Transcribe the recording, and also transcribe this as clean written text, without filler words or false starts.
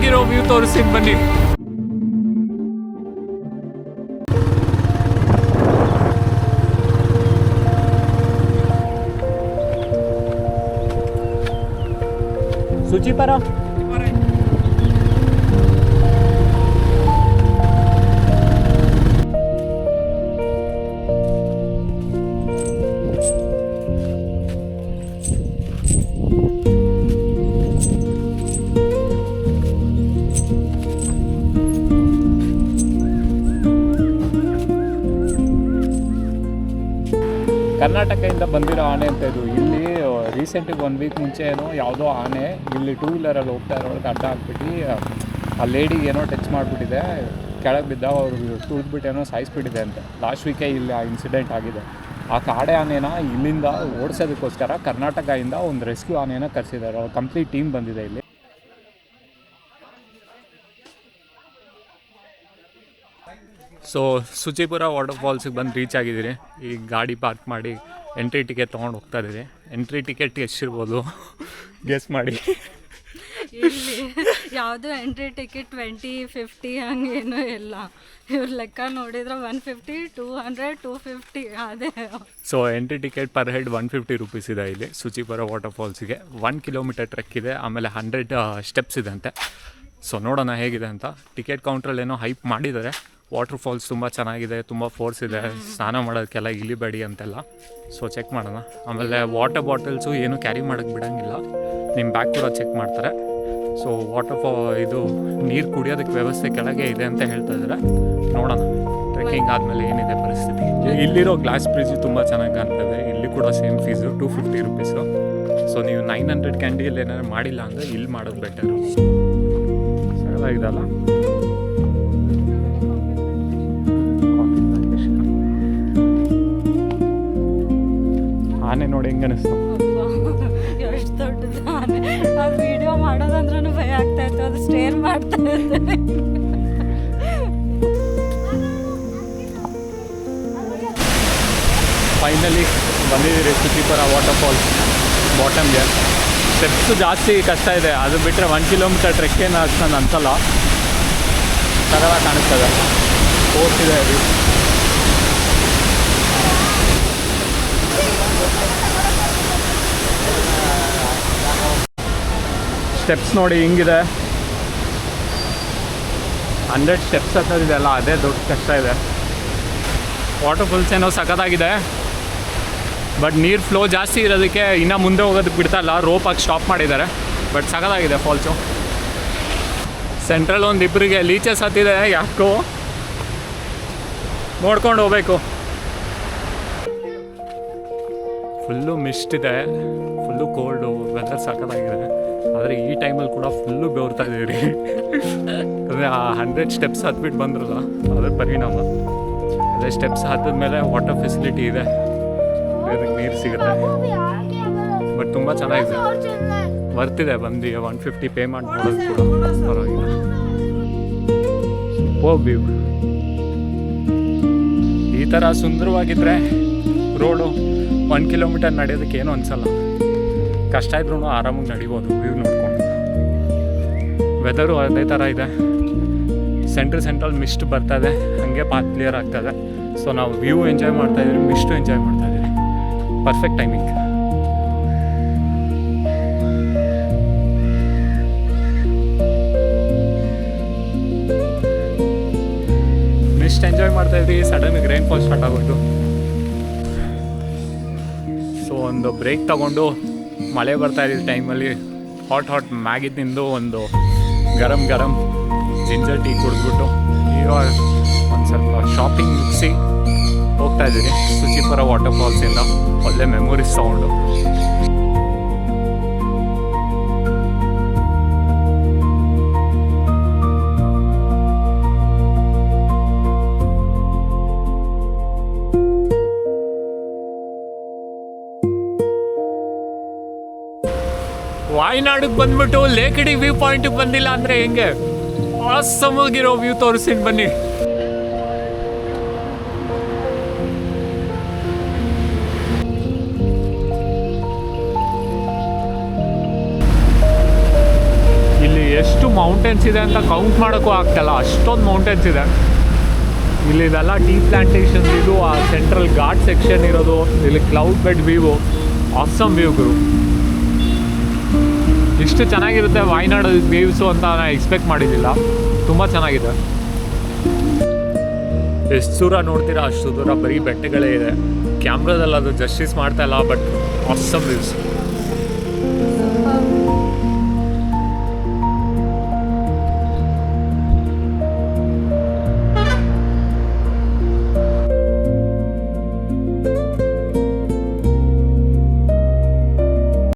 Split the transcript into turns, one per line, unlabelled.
ಆಗಿರೋ ವ್ಯೂ ತೋರಿಸ್ತೀನಿ ಬನ್ನಿ. ಸುಚಿಪರ ಕರ್ನಾಟಕದಿಂದ ಬಂದಿರೋ ಆನೆ ಅಂತ ಇದು. ಇಲ್ಲಿ ರೀಸೆಂಟಿಗೆ 1 ವೀಕ್ ಮುಂಚೆ ಏನೋ ಯಾವುದೋ ಆನೆ ಇಲ್ಲಿ 2 ವೀಲರಲ್ಲಿ ಹೋಗ್ತಾ ಇರೋರಿಗೆ ಅಡ್ಡ ಹಾಕ್ಬಿಟ್ಟು ಆ ಲೇಡಿಗೆ ಏನೋ ಟಚ್ ಮಾಡಿಬಿಟ್ಟಿದೆ, ಕೆಳಗೆ ಬಿದ್ದ ಅವ್ರು ತುಳಿದ್ಬಿಟ್ಟು ಏನೋ ಸಾಯಿಸ್ಬಿಟ್ಟಿದೆ ಅಂತ. ಲಾಸ್ಟ್ ವೀಕೇ ಇಲ್ಲಿ ಆ ಇನ್ಸಿಡೆಂಟ್ ಆಗಿದೆ. ಆ ಕಾಡೆ ಆನೆನ ಇಲ್ಲಿಂದ ಓಡಿಸೋದಕ್ಕೋಸ್ಕರ ಕರ್ನಾಟಕದಿಂದ ಒಂದು ರೆಸ್ಕ್ಯೂ ಆನೆನ ಕರೆಸಿದ್ದಾರೆ. ಅವ್ರು ಕಂಪ್ಲೀಟ್ ಟೀಮ್ ಬಂದಿದೆ ಇಲ್ಲಿ. ಸೊ ಸುಚಿಪುರ ವಾಟರ್ ಫಾಲ್ಸಿಗೆ ಬಂದು ರೀಚ್ ಆಗಿದ್ದೀರಿ. ಈ ಗಾಡಿ ಪಾರ್ಕ್ ಮಾಡಿ ಎಂಟ್ರಿ ಟಿಕೆಟ್ ತೊಗೊಂಡು ಹೋಗ್ತಾ ಇದ್ದೀರಿ. ಎಂಟ್ರಿ ಟಿಕೆಟ್ ಎಷ್ಟಿರ್ಬೋದು ಗೆಸ್ ಮಾಡಿ.
ಇಲ್ಲಿ ಯಾವುದು ಎಂಟ್ರಿ ಟಿಕೆಟ್ 20, 50 ಹಂಗೇನೂ ಇಲ್ಲ. ಇವ್ರ ಲೆಕ್ಕ ನೋಡಿದ್ರೆ 150, 200, 250 ಅದೇ.
So entry ticket per head 150 rupees ಇದೆ ಇಲ್ಲಿ ಸುಚಿಪುರ ವಾಟರ್ ಫಾಲ್ಸಿಗೆ. 1 ಕಿಲೋಮೀಟರ್ ಟ್ರೆಕ್ ಇದೆ, ಆಮೇಲೆ 100 ಸ್ಟೆಪ್ಸ್ ಇದೆ ಅಂತೆ. ಸೊ ನೋಡೋಣ ಹೇಗಿದೆ ಅಂತ. ಟಿಕೆಟ್ ಕೌಂಟ್ರಲ್ಲಿ ಏನೋ ಹೈಪ್ ಮಾಡಿದ್ದಾರೆ. ವಾಟರ್ ಫಾಲ್ಸ್ ತುಂಬ ಚೆನ್ನಾಗಿದೆ, ತುಂಬ ಫೋರ್ಸ್ ಇದೆ, ಸ್ನಾನ ಮಾಡೋದಕ್ಕೆಲ್ಲ ಇಳಿಬೇಡಿ ಅಂತೆಲ್ಲ. ಸೊ ಚೆಕ್ ಮಾಡೋಣ. ಆಮೇಲೆ ವಾಟರ್ ಬಾಟಲ್ಸು ಏನು ಕ್ಯಾರಿ ಮಾಡೋಕ್ಕೆ ಬಿಡೋಂಗಿಲ್ಲ, ನಿಮ್ಮ ಬ್ಯಾಗ್ ಕೂಡ ಚೆಕ್ ಮಾಡ್ತಾರೆ. ಸೊ ಇದು ನೀರು ಕುಡಿಯೋದಕ್ಕೆ ವ್ಯವಸ್ಥೆ ಕೆಳಗೆ ಇದೆ ಅಂತ ಹೇಳ್ತಾ ಇದ್ದಾರೆ. ನೋಡೋಣ ಟ್ರೆಕ್ಕಿಂಗ್ ಆದಮೇಲೆ ಏನಿದೆ ಪರಿಸ್ಥಿತಿ. ಇಲ್ಲಿರೋ ಗ್ಲಾಸ್ ಬ್ರಿಡ್ಜ್ ತುಂಬ ಚೆನ್ನಾಗಿ ಕಾಣ್ತದೆ. ಇಲ್ಲಿ ಕೂಡ ಸೇಮ್ ಫೀಸು 250 ರೂಪೀಸು. ಸೊ ನೀವು 900 ಕ್ಯಾಂಡಿಯಲ್ಲಿ ಏನಾದ್ರು ಮಾಡಿಲ್ಲ ಅಂದರೆ ಇಲ್ಲಿ ಮಾಡೋದು ಬೆಟರು. ಸರಿಯಾಗಿದಲ್ಲ. ಆನೆ ನೋಡಿ ಹೆಂಗೆ ಅನಿಸ್ತು.
ಎಷ್ಟು ದೊಡ್ಡದು ಆನೆ. ಅದು ವಿಡಿಯೋ ಮಾಡೋದಂದ್ರೂ ಭಯ ಆಗ್ತಾ ಇತ್ತು. ಅದು ಸ್ಟೇರ್ ಮಾಡ್ತಾ ಇದ್ದೆ.
ಫೈನಲಿ ಬಂದಿದ್ದೀರಿ ಸುಚಿಪುರ ವಾಟರ್ ಫಾಲ್ಸ್ ಬಾಟಮ್ಗೆ. ಸ್ಟೆಪ್ಸು ಜಾಸ್ತಿ ಕಷ್ಟ ಇದೆ, ಅದು ಬಿಟ್ಟರೆ 1 ಕಿಲೋಮೀಟರ್ ಟ್ರೆಕ್ ಏನು ಅಷ್ಟೊಂದು ಅನ್ಸಲ್ಲ. ಸರಳ ಕಾಣಿಸ್ತದೆ, ಹೋಗ್ತಿದೆ ಅದು. ಸ್ಟೆಪ್ಸ್ ನೋಡಿ ಹಿಂಗಿದೆ. 100 ಸ್ಟೆಪ್ಸ್ ಹತ್ತೋದಿದೆ ಅಲ್ಲ, ಅದೇ ದೊಡ್ಡ ಕಷ್ಟ ಇದೆ. ವಾಟರ್ ಫಾಲ್ಸ್ ಏನೋ ಸಖತ್ತಾಗಿದೆ, ಬಟ್ ನೀರು ಫ್ಲೋ ಜಾಸ್ತಿ ಇರೋದಕ್ಕೆ ಇನ್ನೂ ಮುಂದೆ ಹೋಗೋದಕ್ಕೆ ಬಿಡ್ತಾಯಿಲ್ಲ. ರೋಪಾಗಿ ಸ್ಟಾಪ್ ಮಾಡಿದ್ದಾರೆ, ಬಟ್ ಸಖತ್ತಾಗಿದೆ ಫಾಲ್ಸು. ಸೆಂಟ್ರಲ್ ಒಂದು ಇಬ್ಬರಿಗೆ ಲೀಚಸ್ ಹತ್ತಿದೆ, ಯಾಕೋ ನೋಡ್ಕೊಂಡು ಹೋಗ್ಬೇಕು. ಫುಲ್ಲು ಮಿಸ್ಟ್ ಇದೆ, ಫುಲ್ಲು ಕೋಲ್ಡು, ವೆದರ್ ಸಖತ್ತಾಗಿದೆ. ಆದರೆ ಈ ಟೈಮಲ್ಲಿ ಕೂಡ ಫುಲ್ಲು ಬೆವರ್ತಾ ಇದ್ದೀವಿ. ಅಂದರೆ ಆ 100 ಸ್ಟೆಪ್ಸ್ ಹತ್ಬಿಟ್ಟು ಬಂದ್ರಲ್ಲ, ಅದ್ರ ಪರಿಣಾಮ. ಅದೇ ಸ್ಟೆಪ್ಸ್ ಹತ್ತಿದ್ಮೇಲೆ ವಾಟರ್ ಫೆಸಿಲಿಟಿ ಇದೆ, ಅದಕ್ಕೆ ನೀರು ಸಿಗುತ್ತೆ. ಬಟ್ ತುಂಬ ಚೆನ್ನಾಗಿದೆ, ಬರ್ತಿದೆ. ಬಂದು 150 ಪೇ ಮಾಡಿ ನೋಡೋದು ಕೂಡ ಪರವಾಗಿಲ್ಲ. ವ್ಯೂ ಈ ಥರ ಸುಂದರವಾಗಿದ್ದರೆ ರೋಡು 1 ಕಿಲೋಮೀಟರ್ ನಡೆಯೋದಕ್ಕೆ ಏನೂ ಅನಿಸಲ್ಲ. ಕಷ್ಟ ಇದ್ರೂ ಆರಾಮಾಗಿ ನಡಿಬೋದು ವ್ಯೂ ನೋಡಿಕೊಂಡು. ವೆದರು ಅದೇ ಥರ ಇದೆ. ಸೆಂಟ್ರಲ್ ಮಿಸ್ಟ್ ಬರ್ತದೆ, ಹಾಗೆ ಪಾತ್ ಕ್ಲಿಯರ್ ಆಗ್ತದೆ. ಸೊ ನಾವು ವ್ಯೂ ಎಂಜಾಯ್ ಮಾಡ್ತಾಯಿದ್ದೀವಿ, ಮಿಸ್ಟು ಎಂಜಾಯ್ ಮಾಡ್ತಾಯಿದ್ದೀವಿ. Perfect timing. ಮಿಸ್ಟ್ ಎಂಜಾಯ್ ಮಾಡ್ತಾಯಿದ್ವಿ. ಸಡನ್ನಾಗಿ ರೈನ್ಫಾಲ್ ಸ್ಟಾರ್ಟ್ ಆಗೋಯ್ತು. ಸೊ ಒಂದು ಬ್ರೇಕ್ ತಗೊಂಡು ಮಳೆ ಬರ್ತಾಯಿದ್ದ ಟೈಮಲ್ಲಿ ಹಾಟ್ ಮ್ಯಾಗಿ ತಿಂದು ಒಂದು ಗರಂ ಜಿಂಜರ್ ಟೀ ಕುಡಿದ್ಬಿಟ್ಟು ಇವಾಗ ಒಂದು ಸ್ವಲ್ಪ ಶಾಪಿಂಗ್ ಮುಗಿಸಿ ಹೋಗ್ತಾಯಿದ್ದೀರಿ ಸುಚಿಪುರ ವಾಟರ್ ಫಾಲ್ಸಿಂದ. ಒಳ್ಳೆ ಮೆಮೊರೀಸ್ ತೊಗೊಂಡು. ವಾಯ್ನಾಡಿಗೆ ಬಂದ್ಬಿಟ್ಟು ಲೇಕಡಿ ವ್ಯೂ ಪಾಯಿಂಟಿಗೆ ಬಂದಿಲ್ಲ ಅಂದರೆ ಹೆಂಗೆ? ಆಸಮಾಗಿರೋ ವ್ಯೂ ತೋರಿಸ್ತೀನಿ ಬನ್ನಿ. ಇಲ್ಲಿ ಎಷ್ಟು ಮೌಂಟೇನ್ಸ್ ಇದೆ ಅಂತ ಕೌಂಟ್ ಮಾಡೋಕ್ಕೂ ಆಗ್ತಾಯಿಲ್ಲ, ಅಷ್ಟೊಂದು ಮೌಂಟೇನ್ಸ್ ಇದೆ ಇಲ್ಲಿ. ಇದೆಲ್ಲ ಟೀ ಪ್ಲಾಂಟೇಶನ್ಸ್, ಇದು ಆ ಸೆಂಟ್ರಲ್ ಘಾಟ್ ಸೆಕ್ಷನ್ ಇರೋದು. ಇಲ್ಲಿ cloud bed view, awesome view ಗುರು. ಇಷ್ಟು ಚೆನ್ನಾಗಿರುತ್ತೆ ವಾಯ್ನಾಡ್ ವ್ಯೂಸು ಅಂತ ನಾನು ಎಕ್ಸ್ಪೆಕ್ಟ್ ಮಾಡಿದ್ದಿಲ್ಲ. ತುಂಬ ಚೆನ್ನಾಗಿದೆ. ಎಷ್ಟು ದೂರ ನೋಡ್ತೀರಾ ಅಷ್ಟು ದೂರ ಬರೀ ಬೆಟ್ಟಗಳೇ ಇದೆ. ಕ್ಯಾಮ್ರಾದಲ್ಲಿ ಅದು ಜಸ್ಟಿಸ್ ಮಾಡ್ತಾ ಇಲ್ಲ, ಬಟ್ ಆಸಮ್ ವ್ಯೂಸ್.